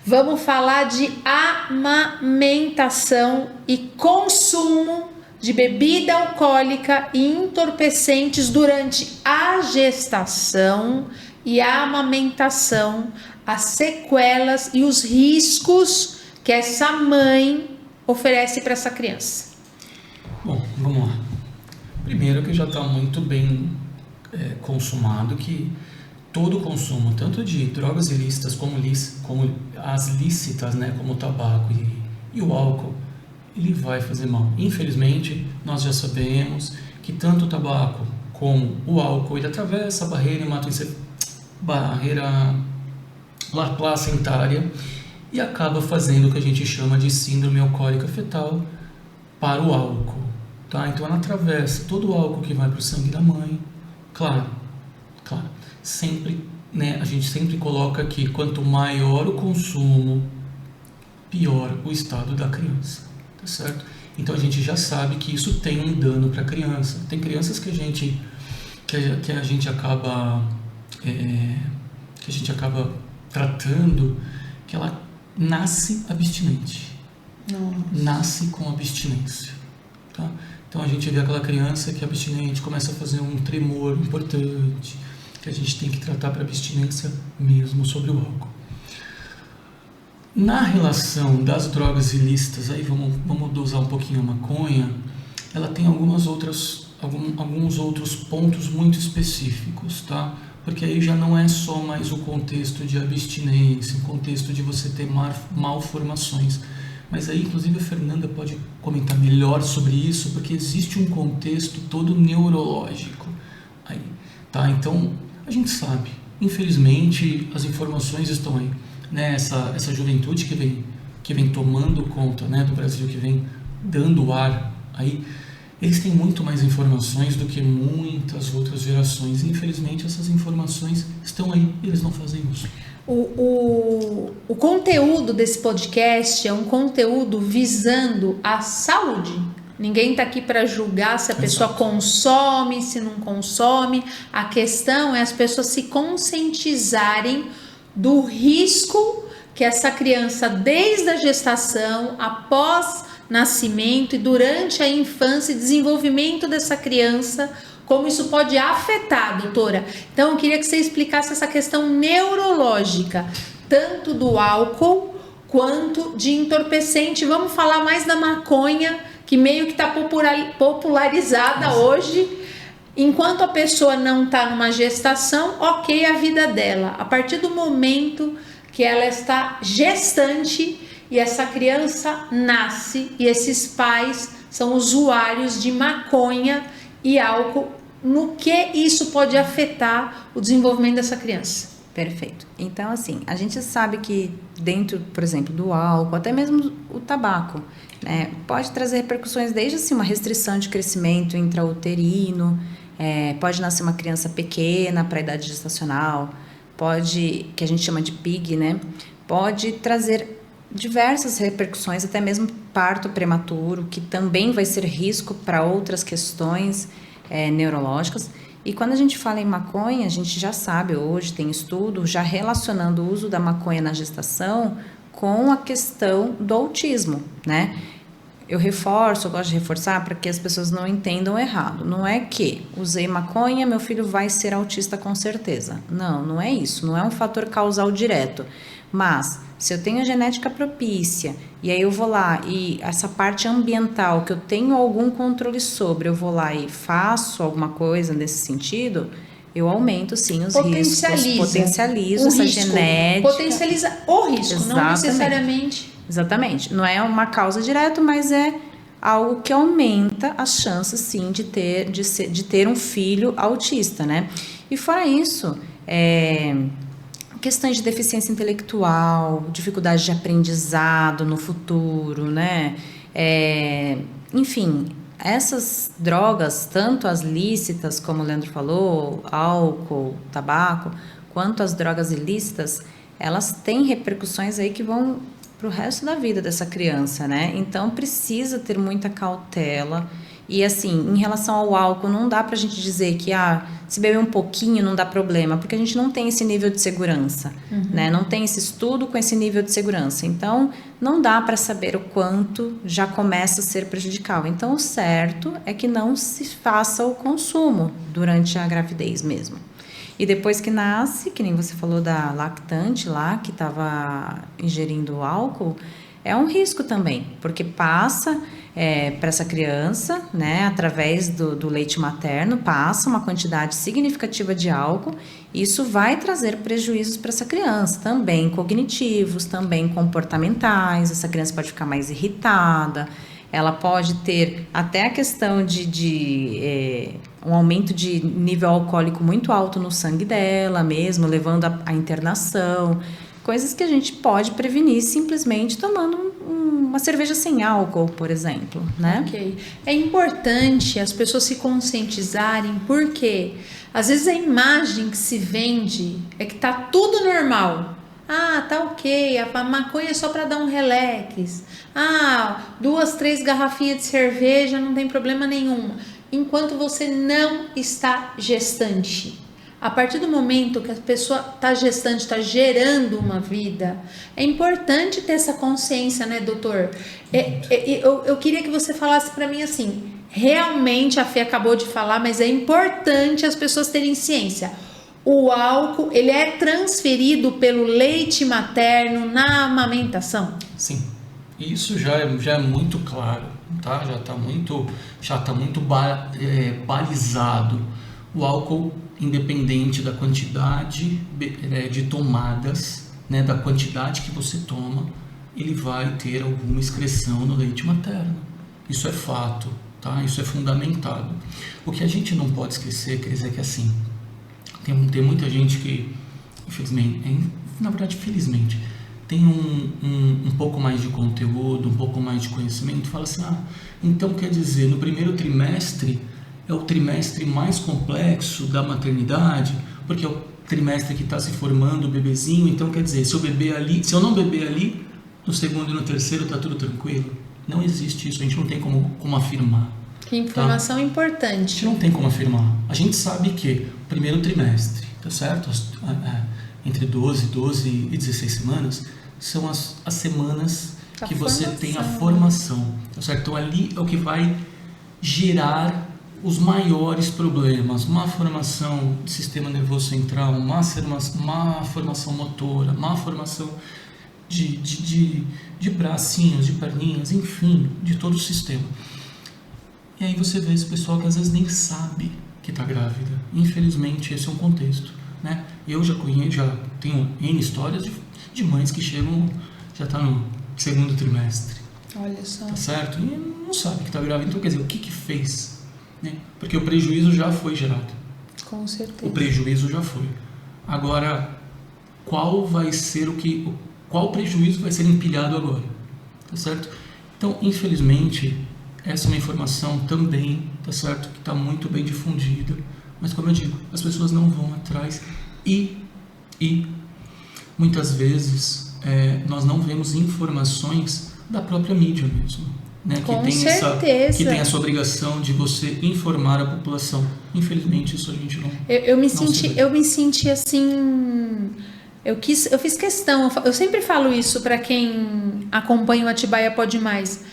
Vamos falar de amamentação e consumo de bebida alcoólica e entorpecentes durante a gestação e a amamentação, as sequelas e os riscos que essa mãe oferece para essa criança. Bom, vamos lá. Primeiro que já está muito bem consumado que todo o consumo, tanto de drogas ilícitas como as lícitas, né, como o tabaco e o álcool, ele vai fazer mal. Infelizmente, nós já sabemos que tanto o tabaco como o álcool, ele atravessa a barreira placentária e acaba fazendo o que a gente chama de síndrome alcoólica fetal para o álcool. Tá? Então, ela atravessa todo o álcool que vai para o sangue da mãe. Claro, sempre, né, a gente sempre coloca que quanto maior o consumo, pior o estado da criança, tá certo? Então a gente já sabe que isso tem um dano para a criança. Tem crianças que a gente acaba tratando que ela nasce abstinente. Nossa. Nasce com abstinência, tá? Então a gente vê aquela criança que é abstinente, começa a fazer um tremor importante, que a gente tem que tratar para abstinência mesmo sobre o álcool. Na relação das drogas ilícitas, aí vamos dosar um pouquinho a maconha, ela tem alguns outros pontos muito específicos, tá? Porque aí já não é só mais o contexto de abstinência, o contexto de você ter malformações. Mas aí, inclusive, a Fernanda pode comentar melhor sobre isso, porque existe um contexto todo neurológico aí, tá? Então, a gente sabe, infelizmente, as informações estão aí, né? Essa juventude que vem tomando conta, né, do Brasil, que vem dando ar aí, eles têm muito mais informações do que muitas outras gerações. Infelizmente, essas informações estão aí e eles não fazem uso. O conteúdo desse podcast é um conteúdo visando a saúde. Ninguém está aqui para julgar se a pessoa consome, se não consome. A questão é as pessoas se conscientizarem do risco que essa criança, desde a gestação, após nascimento e durante a infância e desenvolvimento dessa criança, como isso pode afetar, doutora. Então, eu queria que você explicasse essa questão neurológica, tanto do álcool quanto de entorpecente. Vamos falar mais da maconha, que meio que está popularizada hoje. Enquanto a pessoa não está numa gestação, ok, a vida dela. A partir do momento que ela está gestante e essa criança nasce e esses pais são usuários de maconha e álcool, no que isso pode afetar o desenvolvimento dessa criança? Perfeito. Então, assim, a gente sabe que dentro, por exemplo, do álcool, até mesmo o tabaco, né, pode trazer repercussões desde assim, uma restrição de crescimento intrauterino, pode nascer uma criança pequena para a idade gestacional, pode, que a gente chama de PIG, né, pode trazer diversas repercussões, até mesmo parto prematuro, que também vai ser risco para outras questões neurológicas. E quando a gente fala em maconha, a gente já sabe hoje, tem estudo já relacionando o uso da maconha na gestação com a questão do autismo, né? Eu gosto de reforçar para que as pessoas não entendam errado. Não é que usei maconha, meu filho vai ser autista com certeza. Não, não é isso. Não é um fator causal direto. Mas, se eu tenho a genética propícia, e aí eu vou lá e essa parte ambiental que eu tenho algum controle sobre, eu vou lá e faço alguma coisa nesse sentido, eu aumento sim os riscos, potencializo essa genética. Potencializa o risco, exatamente. Não necessariamente. Exatamente. Não é uma causa direta, mas é algo que aumenta as chances sim de ter um filho autista, né? E fora isso, questões de deficiência intelectual, dificuldade de aprendizado no futuro, né? Enfim, essas drogas, tanto as lícitas, como o Leandro falou, álcool, tabaco, quanto as drogas ilícitas, elas têm repercussões aí que vão para o resto da vida dessa criança, né? Então, precisa ter muita cautela E assim, em relação ao álcool, não dá pra gente dizer que se beber um pouquinho não dá problema, porque a gente não tem esse nível de segurança, né? Não tem esse estudo com esse nível de segurança. Então, não dá para saber o quanto já começa a ser prejudicial. Então, o certo é que não se faça o consumo durante a gravidez mesmo. E depois que nasce, que nem você falou da lactante lá, que estava ingerindo álcool, é um risco também, porque passa para essa criança, né, através do leite materno, passa uma quantidade significativa de álcool, e isso vai trazer prejuízos para essa criança, também cognitivos, também comportamentais. Essa criança pode ficar mais irritada, ela pode ter até a questão de um aumento de nível alcoólico muito alto no sangue dela mesmo, levando à internação. Coisas que a gente pode prevenir simplesmente tomando uma cerveja sem álcool, por exemplo, né? Ok. É importante as pessoas se conscientizarem, porque às vezes a imagem que se vende é que tá tudo normal. Tá ok, a maconha é só para dar um relax. 2, 3 garrafinhas de cerveja, não tem problema nenhum. Enquanto você não está gestante. A partir do momento que a pessoa está gestante, está gerando uma vida, é importante ter essa consciência, né, doutor? Eu queria que você falasse para mim assim, realmente a Fê acabou de falar, mas é importante as pessoas terem ciência. O álcool, ele é transferido pelo leite materno na amamentação? Sim, isso já é muito claro, tá? Já está muito balizado. O álcool, independente da quantidade de tomadas, né, da quantidade que você toma, ele vai ter alguma excreção no leite materno. Isso é fato, tá? Isso é fundamentado. O que a gente não pode esquecer, quer dizer, que assim, tem muita gente que, infelizmente, na verdade, felizmente, tem um pouco mais de conteúdo, um pouco mais de conhecimento, fala assim, então quer dizer, no primeiro trimestre é o trimestre mais complexo da maternidade, porque é o trimestre que está se formando o bebezinho, então quer dizer, se eu não beber ali, no segundo e no terceiro está tudo tranquilo. Não existe isso, a gente não tem como afirmar. Que informação importante. A gente não tem como afirmar. A gente sabe que o primeiro trimestre, tá certo? Entre 12 e 16 semanas, são as semanas que você tem a formação, tá certo? Então ali é o que vai gerar os maiores problemas, má formação do sistema nervoso central, má formação motora, má formação de bracinhos, de perninhas, enfim, de todo o sistema. E aí você vê esse pessoal que às vezes nem sabe que está grávida. Infelizmente, esse é um contexto, né? Eu já tenho N histórias de mães que chegam, já está no segundo trimestre. Olha só. Tá certo? E não sabe que está grávida. Então, quer dizer, o que fez? Né? Porque o prejuízo já foi gerado. Com certeza. O prejuízo já foi. Agora, qual prejuízo vai ser empilhado agora? Tá certo? Então, infelizmente, essa é uma informação também, tá certo, que está muito bem difundida, mas como eu digo, as pessoas não vão atrás e muitas vezes nós não vemos informações da própria mídia mesmo, né? Com certeza. Que tem essa obrigação de você informar a população. Infelizmente, isso a gente não. Eu me senti assim. Eu fiz questão. Eu sempre falo isso para quem acompanha o Atibaia Pode Mais.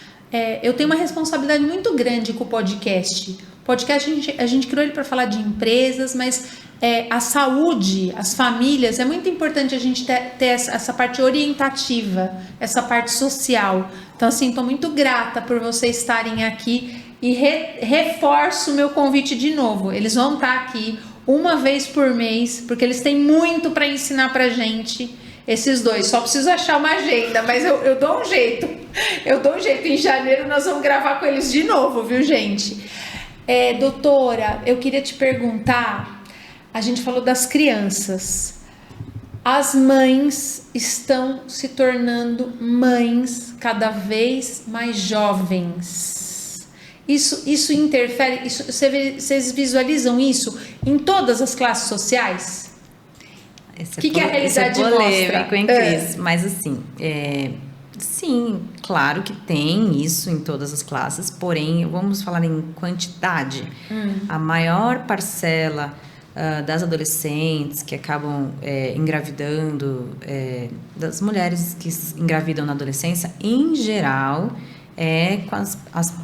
Eu tenho uma responsabilidade muito grande com o podcast. O podcast a gente criou ele para falar de empresas, mas a saúde, as famílias, é muito importante a gente ter essa parte orientativa, essa parte social. Então, assim, estou muito grata por vocês estarem aqui e reforço o meu convite de novo. Eles vão estar aqui uma vez por mês, porque eles têm muito para ensinar para gente. Esses dois, só preciso achar uma agenda, mas eu dou um jeito. Em janeiro nós vamos gravar com eles de novo, viu, gente? Doutora, eu queria te perguntar, a gente falou das crianças. As mães estão se tornando mães cada vez mais jovens. Isso interfere, vocês visualizam isso em todas as classes sociais? O que a realidade polêmico, mostra? Hein, Cris? Mas assim, Sim, claro que tem isso em todas as classes, porém, vamos falar em quantidade. A maior parcela das adolescentes que acabam engravidando, das mulheres que engravidam na adolescência, em geral, com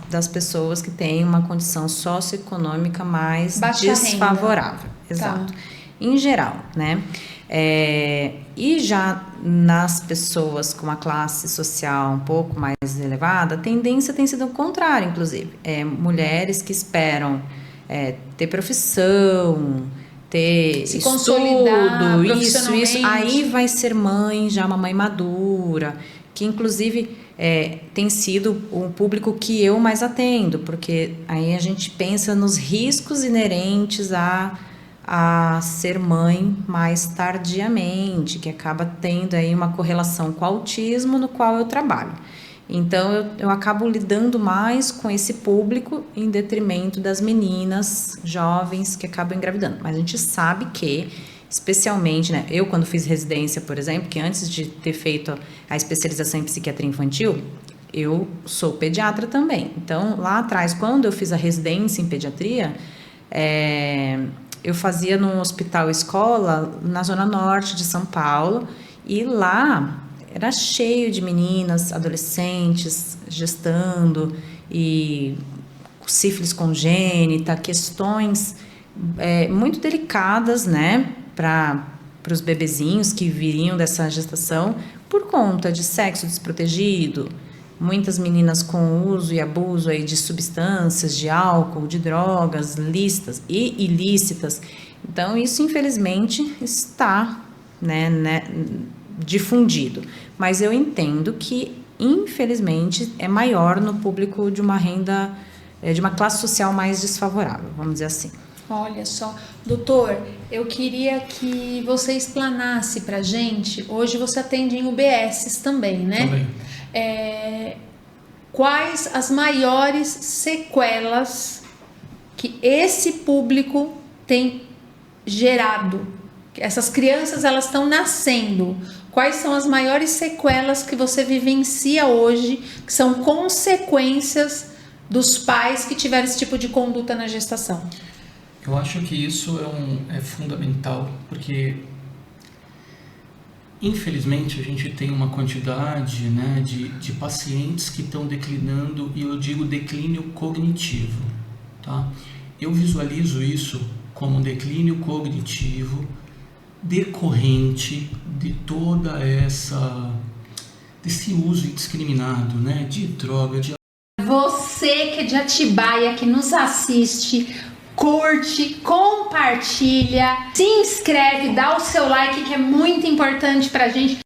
das pessoas que têm uma condição socioeconômica mais Baixa desfavorável. renda. Exato. Tá. Em geral, né? E já nas pessoas com uma classe social um pouco mais elevada, a tendência tem sido o contrário, inclusive. Mulheres que esperam ter profissão, ter se estudo, consolidar isso, aí vai ser mãe, já uma mãe madura, que inclusive tem sido o público que eu mais atendo, porque aí a gente pensa nos riscos inerentes a ser mãe mais tardiamente, que acaba tendo aí uma correlação com o autismo, no qual eu trabalho. Então, eu acabo lidando mais com esse público em detrimento das meninas jovens que acabam engravidando. Mas a gente sabe que, especialmente, né, eu quando fiz residência, por exemplo, que antes de ter feito a especialização em psiquiatria infantil, eu sou pediatra também. Então, lá atrás, quando eu fiz a residência em pediatria, eu fazia num hospital escola na zona norte de São Paulo, e lá era cheio de meninas, adolescentes, gestando, e sífilis congênita, questões muito delicadas, né, para os bebezinhos que viriam dessa gestação por conta de sexo desprotegido, muitas meninas com uso e abuso aí de substâncias, de álcool, de drogas lícitas e ilícitas. Então, isso, infelizmente, está, né, difundido. Mas eu entendo que, infelizmente, é maior no público de uma renda, de uma classe social mais desfavorável, vamos dizer assim. Olha só, doutor, eu queria que você explanasse pra gente, hoje você atende em UBSs também, né? Também. Quais as maiores sequelas que esse público tem gerado? Essas crianças, elas estão nascendo. Quais são as maiores sequelas que você vivencia hoje, que são consequências dos pais que tiveram esse tipo de conduta na gestação? Eu acho que isso é fundamental, porque infelizmente a gente tem uma quantidade, né, de pacientes que estão declinando, e eu digo declínio cognitivo, tá? Eu visualizo isso como um declínio cognitivo decorrente de toda desse uso indiscriminado, né, de droga, de... Você que é de Atibaia, que nos assiste, curte, compartilha, se inscreve, dá o seu like, que é muito importante pra gente.